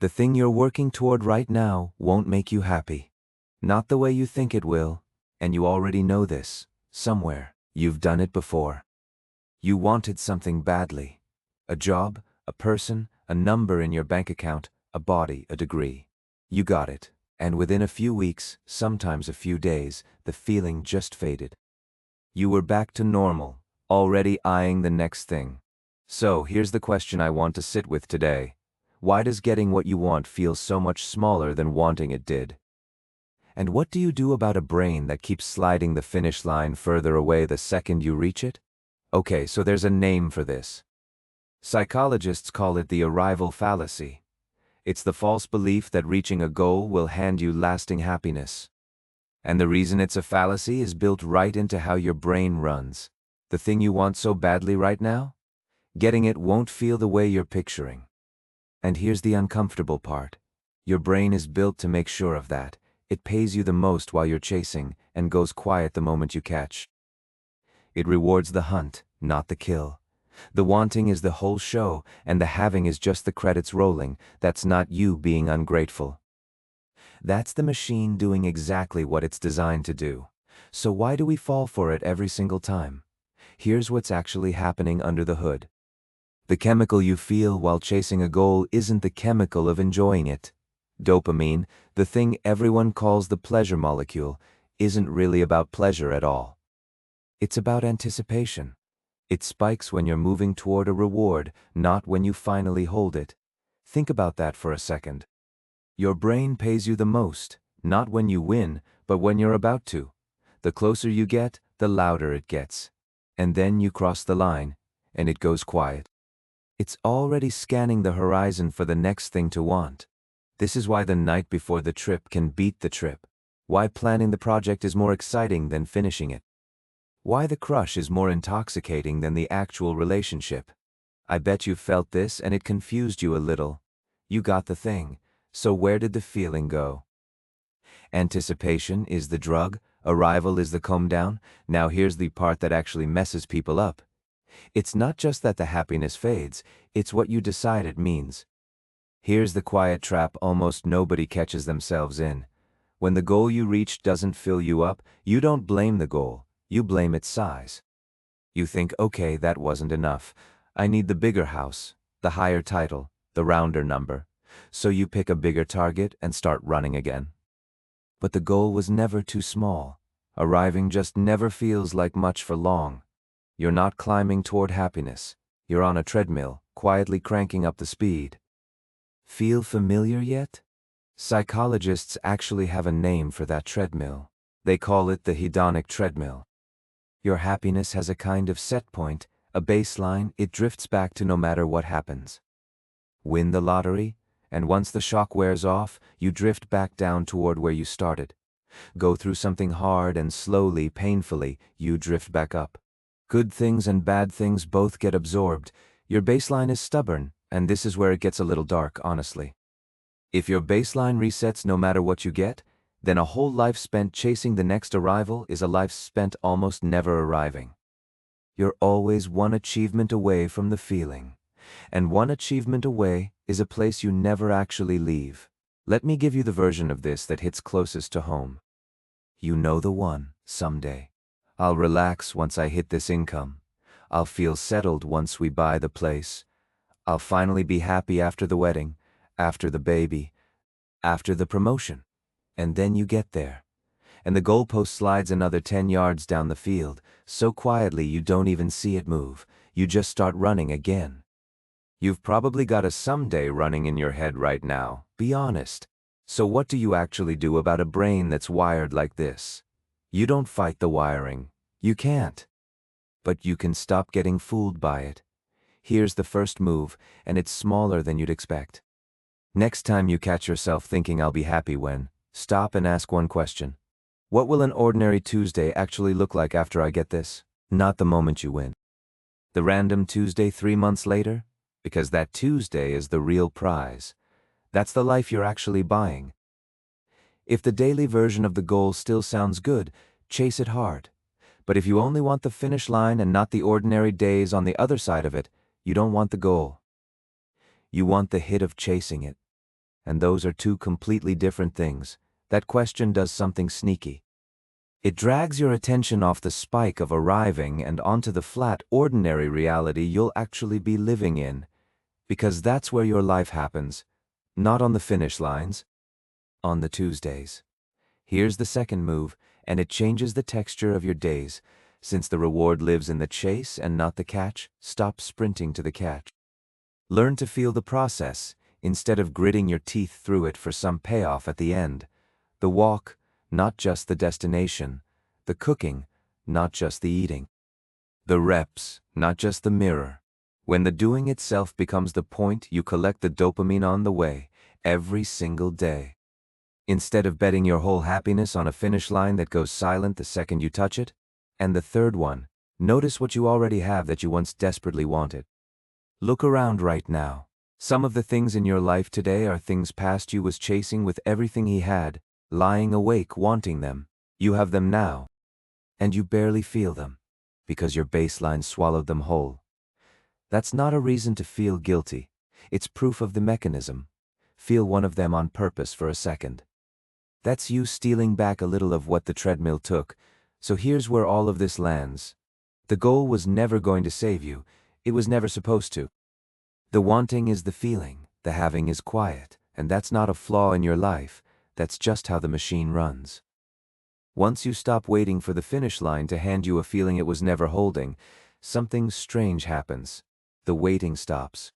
The thing you're working toward right now won't make you happy. Not the way you think it will, and you already know this. Somewhere, you've done it before. You wanted something badly. A job, a person, a number in your bank account, a body, a degree. You got it, and within a few weeks, sometimes a few days, the feeling just faded. You were back to normal, already eyeing the next thing. So, here's the question I want to sit with today. Why does getting what you want feel so much smaller than wanting it did? And what do you do about a brain that keeps sliding the finish line further away the second you reach it? Okay, so there's a name for this. Psychologists call it the arrival fallacy. It's the false belief that reaching a goal will hand you lasting happiness. And the reason it's a fallacy is built right into how your brain runs. The thing you want so badly right now? Getting it won't feel the way you're picturing. And here's the uncomfortable part. Your brain is built to make sure of that. It pays you the most while you're chasing and goes quiet the moment you catch. It rewards the hunt, not the kill. The wanting is the whole show, and the having is just the credits rolling. That's not you being ungrateful. That's the machine doing exactly what it's designed to do. So why do we fall for it every single time? Here's what's actually happening under the hood. The chemical you feel while chasing a goal isn't the chemical of enjoying it. Dopamine, the thing everyone calls the pleasure molecule, isn't really about pleasure at all. It's about anticipation. It spikes when you're moving toward a reward, not when you finally hold it. Think about that for a second. Your brain pays you the most, not when you win, but when you're about to. The closer you get, the louder it gets. And then you cross the line, and it goes quiet. It's already scanning the horizon for the next thing to want. This is why the night before the trip can beat the trip. Why planning the project is more exciting than finishing it. Why the crush is more intoxicating than the actual relationship. I bet you felt this and it confused you a little. You got the thing, so where did the feeling go? Anticipation is the drug, arrival is the calm down. Now here's the part that actually messes people up. It's not just that the happiness fades, it's what you decide it means. Here's the quiet trap almost nobody catches themselves in. When the goal you reach doesn't fill you up, you don't blame the goal, you blame its size. You think, okay, that wasn't enough. I need the bigger house, the higher title, the rounder number. So you pick a bigger target and start running again. But the goal was never too small. Arriving just never feels like much for long. You're not climbing toward happiness. You're on a treadmill, quietly cranking up the speed. Feel familiar yet? Psychologists actually have a name for that treadmill. They call it the hedonic treadmill. Your happiness has a kind of set point, a baseline it drifts back to no matter what happens. Win the lottery, and once the shock wears off, you drift back down toward where you started. Go through something hard and slowly, painfully, you drift back up. Good things and bad things both get absorbed. Your baseline is stubborn, and this is where it gets a little dark, honestly. If your baseline resets no matter what you get, then a whole life spent chasing the next arrival is a life spent almost never arriving. You're always one achievement away from the feeling. And one achievement away is a place you never actually leave. Let me give you the version of this that hits closest to home. You know the one, someday. I'll relax once I hit this income. I'll feel settled once we buy the place. I'll finally be happy after the wedding, after the baby, after the promotion. And then you get there. And the goalpost slides another 10 yards down the field, so quietly you don't even see it move. You just start running again. You've probably got a someday running in your head right now, be honest. So what do you actually do about a brain that's wired like this? You don't fight the wiring. You can't. But you can stop getting fooled by it. Here's the first move, and it's smaller than you'd expect. Next time you catch yourself thinking I'll be happy when, stop and ask one question. What will an ordinary Tuesday actually look like after I get this? Not the moment you win. The random Tuesday 3 months later? Because that Tuesday is the real prize. That's the life you're actually buying. If the daily version of the goal still sounds good, chase it hard. But if you only want the finish line and not the ordinary days on the other side of it, you don't want the goal. You want the hit of chasing it. and those are two completely different things. That question does something sneaky. It drags your attention off the spike of arriving and onto the flat, ordinary reality you'll actually be living in, because that's where your life happens, not on the finish lines, on the Tuesdays. Here's the second move, and it changes the texture of your days. Since the reward lives in the chase and not the catch, stop sprinting to the catch. Learn to feel the process, instead of gritting your teeth through it for some payoff at the end. The walk, not just the destination. The cooking, not just the eating. The reps, not just the mirror. When the doing itself becomes the point, you collect the dopamine on the way, every single day. Instead of betting your whole happiness on a finish line that goes silent the second you touch it. And the third one, notice what you already have that you once desperately wanted. Look around right now. Some of the things in your life today are things past you was chasing with everything he had, lying awake wanting them. You have them now. And you barely feel them, because your baseline swallowed them whole. That's not a reason to feel guilty. It's proof of the mechanism. Feel one of them on purpose for a second. That's you stealing back a little of what the treadmill took. So here's where all of this lands. The goal was never going to save you. It was never supposed to. The wanting is the feeling, the having is quiet, and that's not a flaw in your life. That's just how the machine runs. Once you stop waiting for the finish line to hand you a feeling it was never holding, something strange happens. The waiting stops.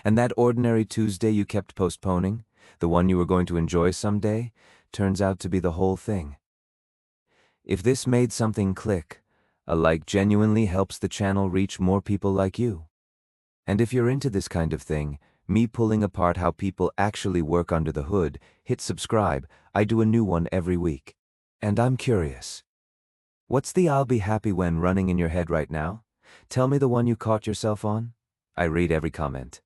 And that ordinary Tuesday you kept postponing, the one you were going to enjoy someday, turns out to be the whole thing. If this made something click, a like genuinely helps the channel reach more people like you. And if you're into this kind of thing, me pulling apart how people actually work under the hood, hit subscribe. I do a new one every week. And I'm curious. What's the I'll be happy when running in your head right now? Tell me the one you caught yourself on. I read every comment.